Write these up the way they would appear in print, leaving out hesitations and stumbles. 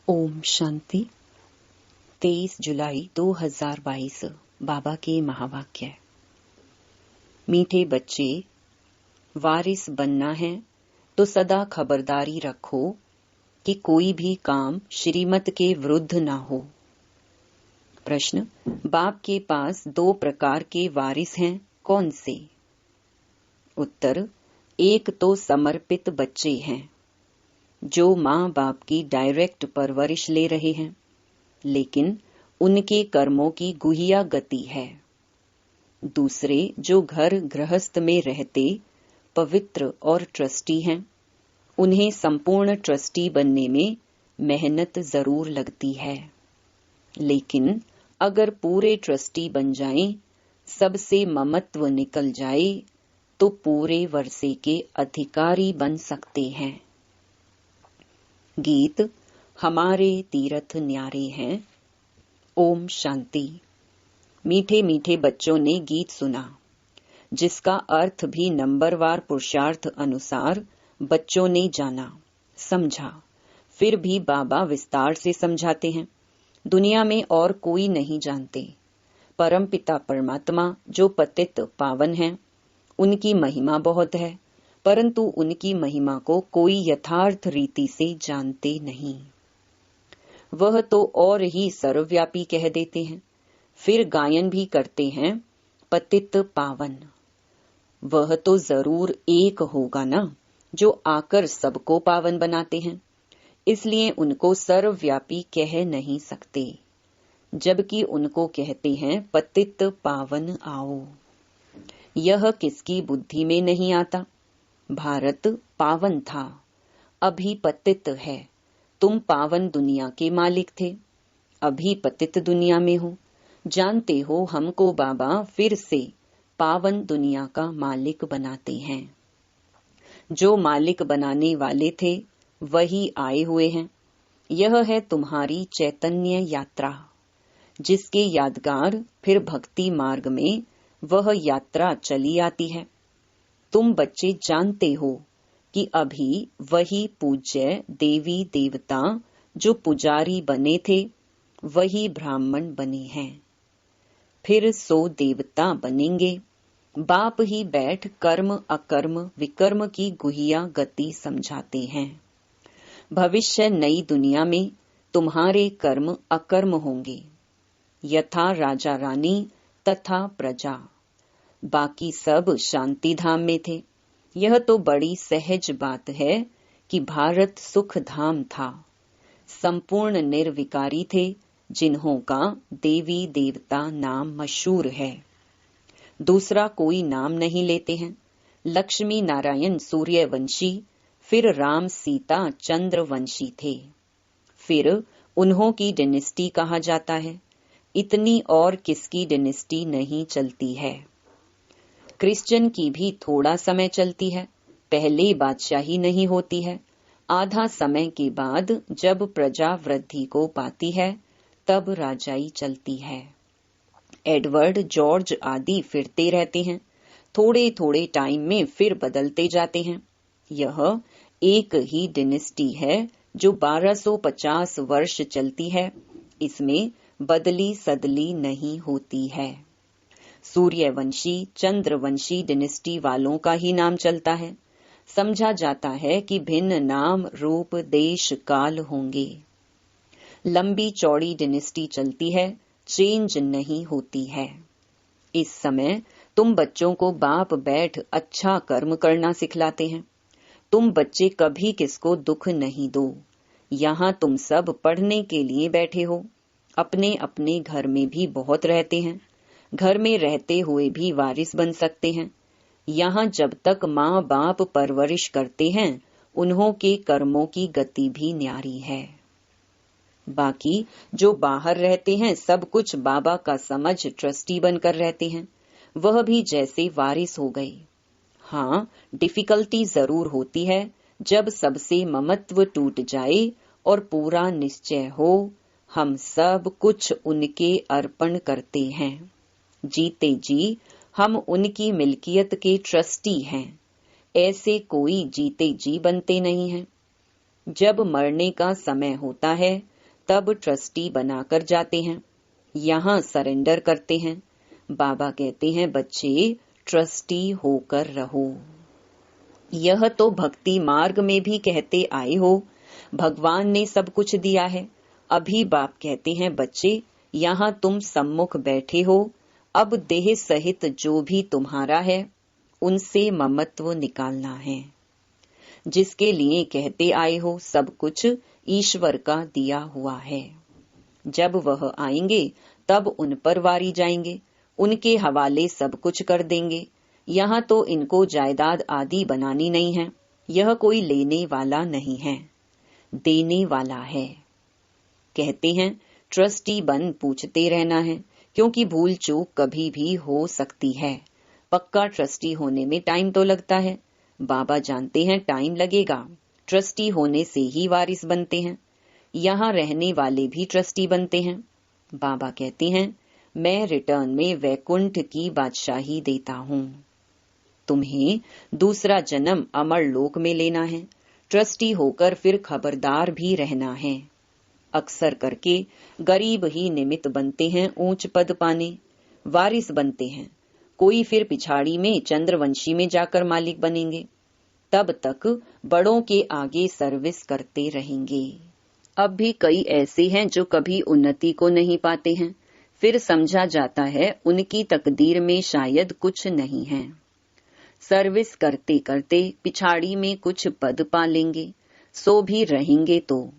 ओम शांति। 23 जुलाई 2022 बाबा के महावाक्य। मीठे बच्चे, वारिस बनना है तो सदा खबरदारी रखो कि कोई भी काम श्रीमत के विरुद्ध ना हो। प्रश्न, बाप के पास 2 प्रकार के वारिस हैं, कौन से? उत्तर, एक तो समर्पित बच्चे हैं जो माँ बाप की डायरेक्ट परवरिश ले रहे हैं, लेकिन उनके कर्मों की गुहिया गति है। दूसरे जो घर गृहस्थ में रहते पवित्र और ट्रस्टी हैं, उन्हें संपूर्ण ट्रस्टी बनने में मेहनत जरूर लगती है, लेकिन अगर पूरे ट्रस्टी बन जाएं, सबसे ममत्व निकल जाए तो पूरे वर्षे के अधिकारी बन सकते हैं। गीत हमारे तीर्थ न्यारे हैं। ओम शांति। मीठे मीठे बच्चों ने गीत सुना, जिसका अर्थ भी नंबरवार पुरुषार्थ अनुसार बच्चों ने जाना समझा। फिर भी बाबा विस्तार से समझाते हैं। दुनिया में और कोई नहीं जानते। परमपिता परमात्मा जो पतित पावन हैं, उनकी महिमा बहुत है, परंतु उनकी महिमा को कोई यथार्थ रीति से जानते नहीं। वह तो और ही सर्वव्यापी कह देते हैं, फिर गायन भी करते हैं पतित पावन। वह तो जरूर एक होगा ना, जो आकर सबको पावन बनाते हैं, इसलिए उनको सर्वव्यापी कह नहीं सकते, जबकि उनको कहते हैं पतित पावन आओ। यह किसकी बुद्धि में नहीं आता? भारत पावन था, अभी पतित है। तुम पावन दुनिया के मालिक थे, अभी पतित दुनिया में हो। जानते हो, हमको बाबा फिर से पावन दुनिया का मालिक बनाते हैं। जो मालिक बनाने वाले थे वही आए हुए हैं। यह है तुम्हारी चैतन्य यात्रा, जिसके यादगार फिर भक्ति मार्ग में वह यात्रा चली आती है। तुम बच्चे जानते हो कि अभी वही पूज्य देवी देवता जो पुजारी बने थे, वही ब्राह्मण बने हैं। फिर सो देवता बनेंगे। बाप ही बैठ कर्म अकर्म विकर्म की गुहिया गति समझाते हैं। भविष्य नई दुनिया में तुम्हारे कर्म अकर्म होंगे, यथा राजा रानी तथा प्रजा। बाकी सब शांति धाम में थे। यह तो बड़ी सहज बात है कि भारत सुख धाम था। संपूर्ण निर्विकारी थे, जिन्हों का देवी देवता नाम मशहूर है। दूसरा कोई नाम नहीं लेते हैं। लक्ष्मी नारायण सूर्यवंशी, फिर राम सीता चंद्रवंशी थे, फिर उन्हों की डिनेस्टी कहा जाता है। इतनी और किसकी डिनेस्टी नहीं चलती है। क्रिश्चियन की भी थोड़ा समय चलती है, पहले बादशाही नहीं होती है। आधा समय के बाद जब प्रजा वृद्धि को पाती है, तब राजाई चलती है। एडवर्ड जॉर्ज आदि फिरते रहते हैं, थोड़े थोड़े टाइम में फिर बदलते जाते हैं। यह एक ही डिनेस्टी है जो 1250 वर्ष चलती है। इसमें बदली सदली नहीं होती है। सूर्यवंशी चंद्रवंशी डिनेस्टी वालों का ही नाम चलता है। समझा जाता है कि भिन्न नाम रूप देश काल होंगे। लंबी चौड़ी डिनेस्टी चलती है, चेंज नहीं होती है। इस समय तुम बच्चों को बाप बैठ अच्छा कर्म करना सिखलाते हैं। तुम बच्चे कभी किसको दुख नहीं दो। यहाँ तुम सब पढ़ने के लिए बैठे हो। अपने अपने घर में भी बहुत रहते हैं। घर में रहते हुए भी वारिस बन सकते हैं। यहाँ जब तक माँ बाप परवरिश करते हैं, उन्हों के कर्मों की गति भी न्यारी है। बाकी जो बाहर रहते हैं, सब कुछ बाबा का समझ ट्रस्टी बनकर रहते हैं, वह भी जैसे वारिस हो गए। हाँ, डिफिकल्टी जरूर होती है जब सबसे ममत्व टूट जाए और पूरा निश्चय हो हम सब कुछ उनके अर्पण करते हैं। जीते जी हम उनकी मिल्कियत के ट्रस्टी हैं। ऐसे कोई जीते जी बनते नहीं हैं। जब मरने का समय होता है तब ट्रस्टी बनाकर जाते हैं, यहाँ सरेंडर करते हैं। बाबा कहते हैं बच्चे ट्रस्टी होकर रहो। यह तो भक्ति मार्ग में भी कहते आए हो, भगवान ने सब कुछ दिया है। अभी बाप कहते हैं बच्चे यहाँ तुम सम्मुख बैठे हो, अब देह सहित जो भी तुम्हारा है उनसे ममत्व निकालना है। जिसके लिए कहते आए हो सब कुछ ईश्वर का दिया हुआ है। जब वह आएंगे तब उन पर वारी जाएंगे, उनके हवाले सब कुछ कर देंगे। यहाँ तो इनको जायदाद आदि बनानी नहीं है, यह कोई लेने वाला नहीं है, देने वाला है। कहते हैं ट्रस्टी बन पूछते रहना है, क्योंकि भूल चूक कभी भी हो सकती है। पक्का ट्रस्टी होने में टाइम तो लगता है, बाबा जानते हैं टाइम लगेगा। ट्रस्टी होने से ही वारिस बनते हैं, यहाँ रहने वाले भी ट्रस्टी बनते हैं। बाबा कहते हैं मैं रिटर्न में वैकुंठ की बादशाही देता हूँ। तुम्हें दूसरा जन्म अमर लोक में लेना है, ट्रस्टी होकर फिर खबरदार भी रहना है। अक्सर करके गरीब ही निमित्त बनते हैं ऊंच पद पाने, वारिस बनते हैं। कोई फिर पिछाड़ी में चंद्रवंशी में जाकर मालिक बनेंगे, तब तक बड़ों के आगे सर्विस करते रहेंगे। अब भी कई ऐसे हैं जो कभी उन्नति को नहीं पाते हैं, फिर समझा जाता है उनकी तकदीर में शायद कुछ नहीं है। सर्विस करते करते पिछाड़ी में कुछ पद पा लेंगे, सो भी रहेंगे तो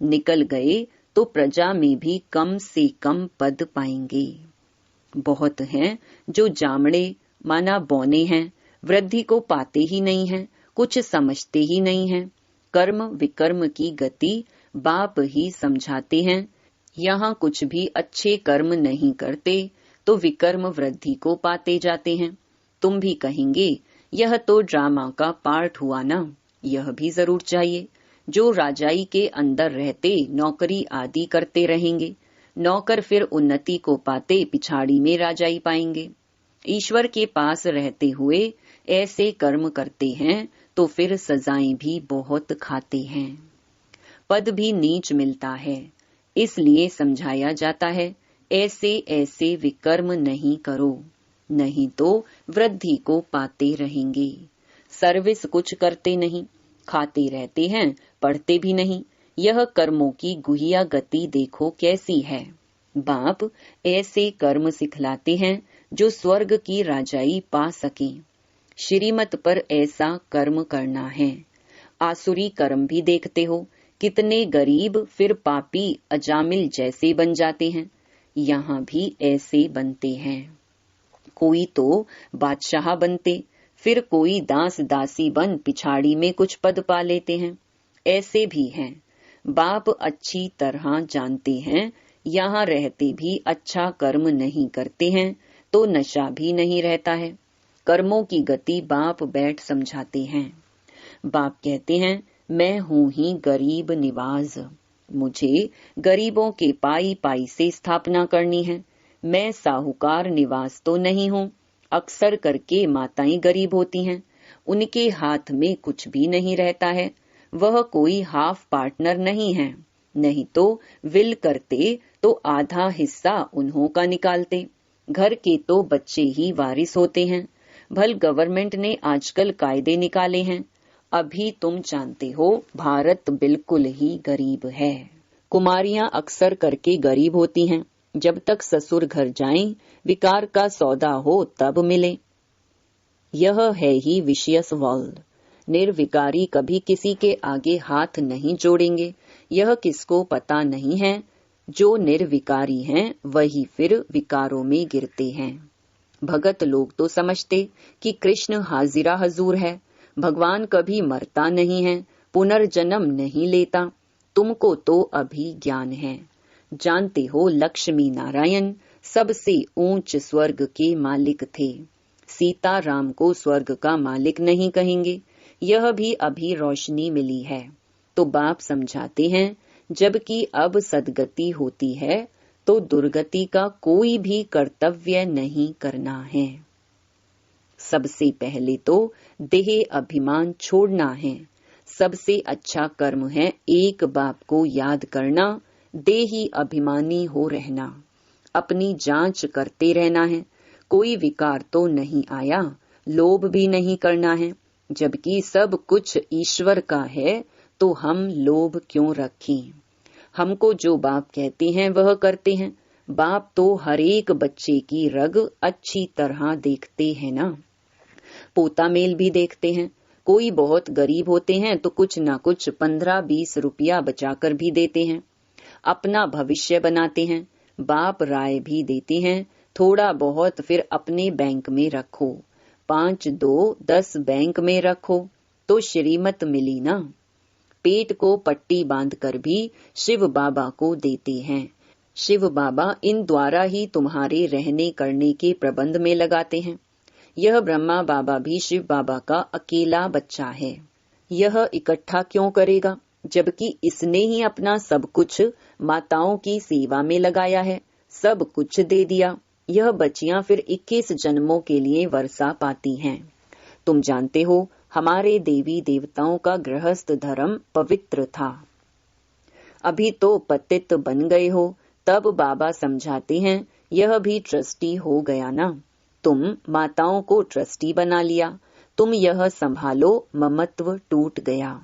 निकल गए तो प्रजा में भी कम से कम पद पाएंगे। बहुत हैं जो जामड़े माना बौने हैं, वृद्धि को पाते ही नहीं हैं, कुछ समझते ही नहीं हैं। कर्म विकर्म की गति बाप ही समझाते हैं। यहाँ कुछ भी अच्छे कर्म नहीं करते तो विकर्म वृद्धि को पाते जाते हैं। तुम भी कहेंगे यह तो ड्रामा का पार्ट हुआ ना, यह भी जरूर चाहिए। जो राजाई के अंदर रहते नौकरी आदि करते रहेंगे, नौकर फिर उन्नति को पाते पिछाड़ी में राजाई पाएंगे। ईश्वर के पास रहते हुए ऐसे कर्म करते हैं तो फिर सजाएं भी बहुत खाते हैं, पद भी नीच मिलता है। इसलिए समझाया जाता है ऐसे ऐसे विकर्म नहीं करो, नहीं तो वृद्धि को पाते रहेंगे। सर्विस कुछ करते नहीं, खाते रहते हैं, पढ़ते भी नहीं। यह कर्मों की गुहिया गति देखो कैसी है। बाप ऐसे कर्म सिखलाते हैं जो स्वर्ग की राजाई पा सके। श्रीमत पर ऐसा कर्म करना है। आसुरी कर्म भी देखते हो, कितने गरीब फिर पापी अजामिल जैसे बन जाते हैं। यहाँ भी ऐसे बनते हैं। कोई तो बादशाह बनते, फिर कोई दास दासी बन पिछाड़ी में कुछ पद पा लेते हैं। ऐसे भी हैं। बाप अच्छी तरह जानते हैं, यहाँ रहते भी अच्छा कर्म नहीं करते हैं तो नशा भी नहीं रहता है। कर्मों की गति बाप बैठ समझाते हैं। बाप कहते हैं मैं हूँ ही गरीब निवाज, मुझे गरीबों के पाई पाई से स्थापना करनी है। मैं साहूकार निवास तो नहीं हूँ। अक्सर करके माताएं गरीब होती हैं, उनके हाथ में कुछ भी नहीं रहता है। वह कोई हाफ पार्टनर नहीं है, नहीं तो विल करते तो आधा हिस्सा उन्हों का निकालते। घर के तो बच्चे ही वारिस होते हैं। भल गवर्नमेंट ने आजकल कायदे निकाले हैं। अभी तुम जानते हो भारत बिल्कुल ही गरीब है। कुमारियां अक्सर करके गरीब होती हैं, जब तक ससुर घर जाएं, विकार का सौदा हो तब मिले। यह है ही विशियस वर्ल्ड। निर्विकारी कभी किसी के आगे हाथ नहीं जोड़ेंगे, यह किसको पता नहीं है। जो निर्विकारी हैं वही फिर विकारों में गिरते हैं। भगत लोग तो समझते कि कृष्ण हाजिरा हजूर है, भगवान कभी मरता नहीं है, पुनर्जन्म नहीं लेता। तुमको तो अभी ज्ञान है। जानते हो लक्ष्मी नारायण सबसे ऊंच स्वर्ग के मालिक थे। सीता राम को स्वर्ग का मालिक नहीं कहेंगे, यह भी अभी रोशनी मिली है। तो बाप समझाते हैं जबकि अब सदगति होती है तो दुर्गति का कोई भी कर्तव्य नहीं करना है। सबसे पहले तो देह अभिमान छोड़ना है। सबसे अच्छा कर्म है एक बाप को याद करना, देही अभिमानी हो रहना, अपनी जांच करते रहना है। कोई विकार तो नहीं आया, लोभ भी नहीं करना है। जबकि सब कुछ ईश्वर का है तो हम लोभ क्यों रखें। हमको जो बाप कहते हैं वह करते हैं। बाप तो हर एक बच्चे की रग अच्छी तरह देखते हैं ना। पोता मेल भी देखते हैं। कोई बहुत गरीब होते हैं तो कुछ ना कुछ 15-20 रुपया बचाकर भी देते हैं, अपना भविष्य बनाते हैं। बाप राय भी देते हैं, थोड़ा बहुत फिर अपने बैंक में रखो, 5, 2, 10 बैंक में रखो तो श्रीमत मिली ना। पेट को पट्टी बांधकर भी शिव बाबा को देते हैं। शिव बाबा इन द्वारा ही तुम्हारे रहने करने के प्रबंध में लगाते हैं। यह ब्रह्मा बाबा भी शिव बाबा का अकेला बच्चा है। यह इकट्ठा क्यों करेगा, जबकि इसने ही अपना सब कुछ माताओं की सेवा में लगाया है, सब कुछ दे दिया। यह बच्चियां फिर 21 जन्मों के लिए वर्षा पाती हैं। तुम जानते हो हमारे देवी देवताओं का गृहस्थ धर्म पवित्र था। अभी तो पतित बन गए हो, तब बाबा समझाते हैं यह भी ट्रस्टी हो गया ना। तुम माताओं को ट्रस्टी बना लिया, तुम यह संभालो, ममत्व टूट गया।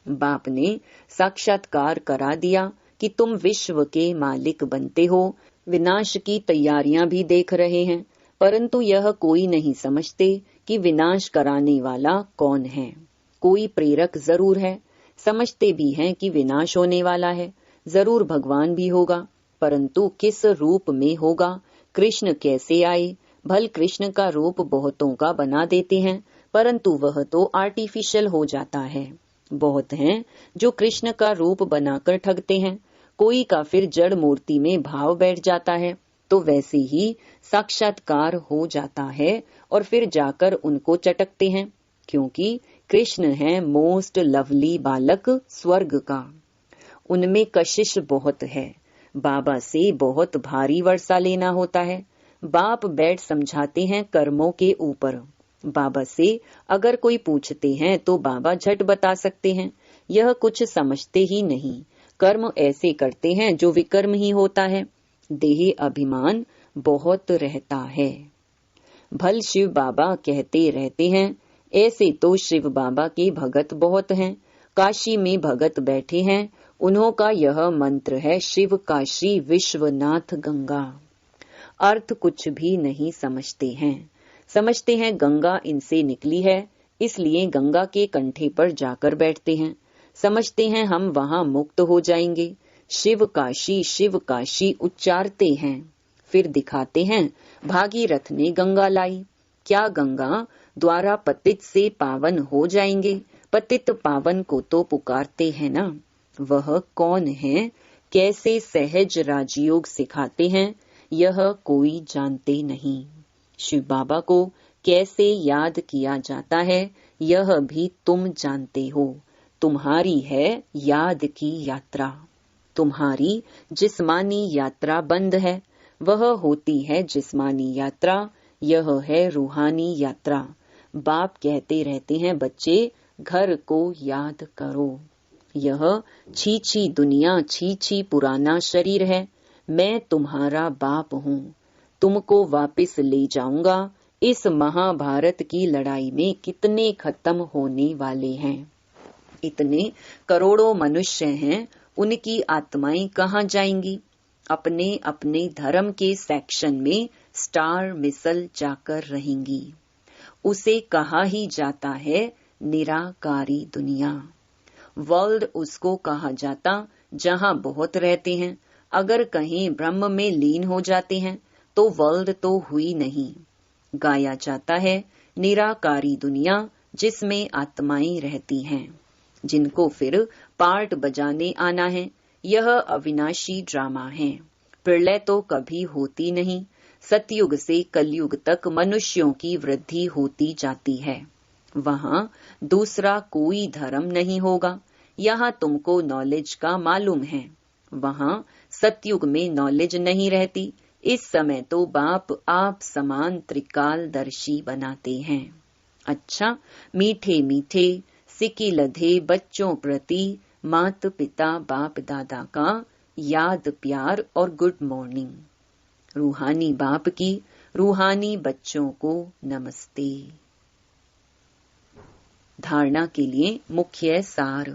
बाप ने साक्षात्कार करा दिया कि तुम विश्व के मालिक बनते हो। विनाश की तैयारियां भी देख रहे हैं, परंतु यह कोई नहीं समझते कि विनाश कराने वाला कौन है। कोई प्रेरक जरूर है, समझते भी हैं कि विनाश होने वाला है, जरूर भगवान भी होगा, परंतु किस रूप में होगा, कृष्ण कैसे आए। भल कृष्ण का रूप बहुतों का बना देते हैं, परंतु वह तो आर्टिफिशियल हो जाता है। बहुत हैं जो कृष्ण का रूप बनाकर ठगते हैं, कोई का फिर जड़ मूर्ति में भाव बैठ जाता है, तो वैसे ही साक्षात्कार हो जाता है और फिर जाकर उनको चटकते हैं, क्योंकि कृष्ण है मोस्ट लवली बालक स्वर्ग का। उनमें कशिश बहुत है, बाबा से बहुत भारी वर्षा लेना होता है। बाप बैठ समझाते हैं कर्मों के ऊपर। बाबा से अगर कोई पूछते हैं तो बाबा झट बता सकते हैं, यह कुछ समझते ही नहीं। कर्म ऐसे करते हैं जो विकर्म ही होता है। देह अभिमान बहुत रहता है। भल शिव बाबा कहते रहते हैं, ऐसे तो शिव बाबा के भगत बहुत हैं। काशी में भगत बैठे हैं, उन्हों का यह मंत्र है, शिव काशी विश्वनाथ गंगा। अर्थ कुछ भी नहीं समझते हैं, समझते हैं गंगा इनसे निकली है, इसलिए गंगा के कंठे पर जाकर बैठते हैं। समझते हैं हम वहां मुक्त हो जाएंगे। शिव काशी उच्चारते हैं, फिर दिखाते हैं भागीरथ ने गंगा लाई। क्या गंगा द्वारा पतित से पावन हो जाएंगे? पतित पावन को तो पुकारते हैं ना। वह कौन है, कैसे सहज राजयोग सिखाते हैं, यह कोई जानते नहीं। शिव बाबा को कैसे याद किया जाता है, यह भी तुम जानते हो। तुम्हारी है याद की यात्रा। तुम्हारी जिस्मानी यात्रा बंद है, वह होती है जिस्मानी यात्रा, यह है रूहानी यात्रा। बाप कहते रहते हैं, बच्चे घर को याद करो। यह छी दुनिया, छी पुराना शरीर है। मैं तुम्हारा बाप हूँ, तुमको वापस ले जाऊंगा। इस महाभारत की लड़ाई में कितने खत्म होने वाले हैं, इतने करोड़ों मनुष्य हैं, उनकी आत्माएं कहाँ जाएंगी? अपने अपने धर्म के सेक्शन में स्टार मिसल जाकर रहेंगी। उसे कहा ही जाता है निराकारी दुनिया। वर्ल्ड उसको कहा जाता जहाँ बहुत रहते हैं। अगर कहीं ब्रह्म में लीन हो जाते हैं तो वर्ल्ड तो हुई नहीं। गाया जाता है निराकारी दुनिया, जिसमें आत्माएं रहती हैं, जिनको फिर पार्ट बजाने आना है। यह अविनाशी ड्रामा है। प्रलय तो कभी होती नहीं। सतयुग से कलयुग तक मनुष्यों की वृद्धि होती जाती है। वहाँ दूसरा कोई धर्म नहीं होगा। यहाँ तुमको नॉलेज का मालूम है, वहाँ सतयुग में नॉलेज नहीं रहती। इस समय तो बाप आप समान त्रिकालदर्शी बनाते हैं। अच्छा, मीठे मीठे सिकी लधे बच्चों प्रति मात पिता बाप दादा का याद, प्यार और गुड मॉर्निंग। रूहानी बाप की रूहानी बच्चों को नमस्ते। धारणा के लिए मुख्य सार।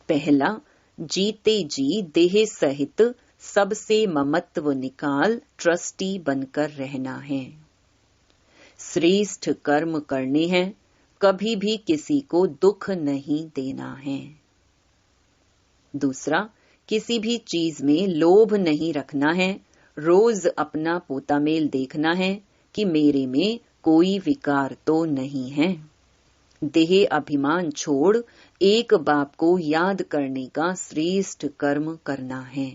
पहला, जीते जी देह सहित सबसे ममत्व निकाल ट्रस्टी बनकर रहना है। श्रेष्ठ कर्म करने हैं, कभी भी किसी को दुख नहीं देना है। दूसरा, किसी भी चीज में लोभ नहीं रखना है। रोज अपना पोतामेल देखना है कि मेरे में कोई विकार तो नहीं है। देह अभिमान छोड़ एक बाप को याद करने का श्रेष्ठ कर्म करना है।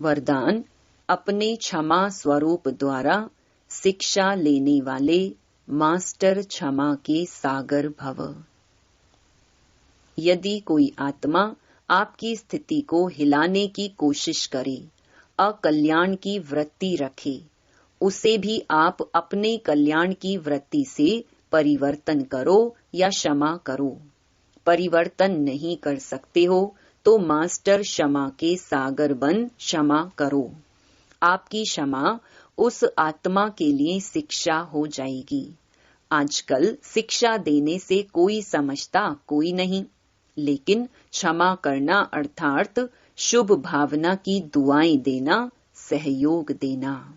वरदान, अपने क्षमा स्वरूप द्वारा शिक्षा लेने वाले मास्टर क्षमा के सागर भव। यदि कोई आत्मा आपकी स्थिति को हिलाने की कोशिश करे, अकल्याण की वृत्ति रखे, उसे भी आप अपने कल्याण की वृत्ति से परिवर्तन करो या क्षमा करो। परिवर्तन नहीं कर सकते हो तो मास्टर क्षमा के सागर बन क्षमा करो। आपकी क्षमा उस आत्मा के लिए शिक्षा हो जाएगी। आजकल शिक्षा देने से कोई समझता कोई नहीं, लेकिन क्षमा करना अर्थात शुभ भावना की दुआएं देना, सहयोग देना।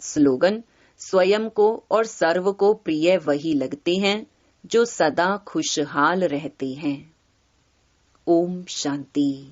स्लोगन, स्वयं को और सर्व को प्रिय वही लगते हैं जो सदा खुशहाल रहते हैं। ओम शांति।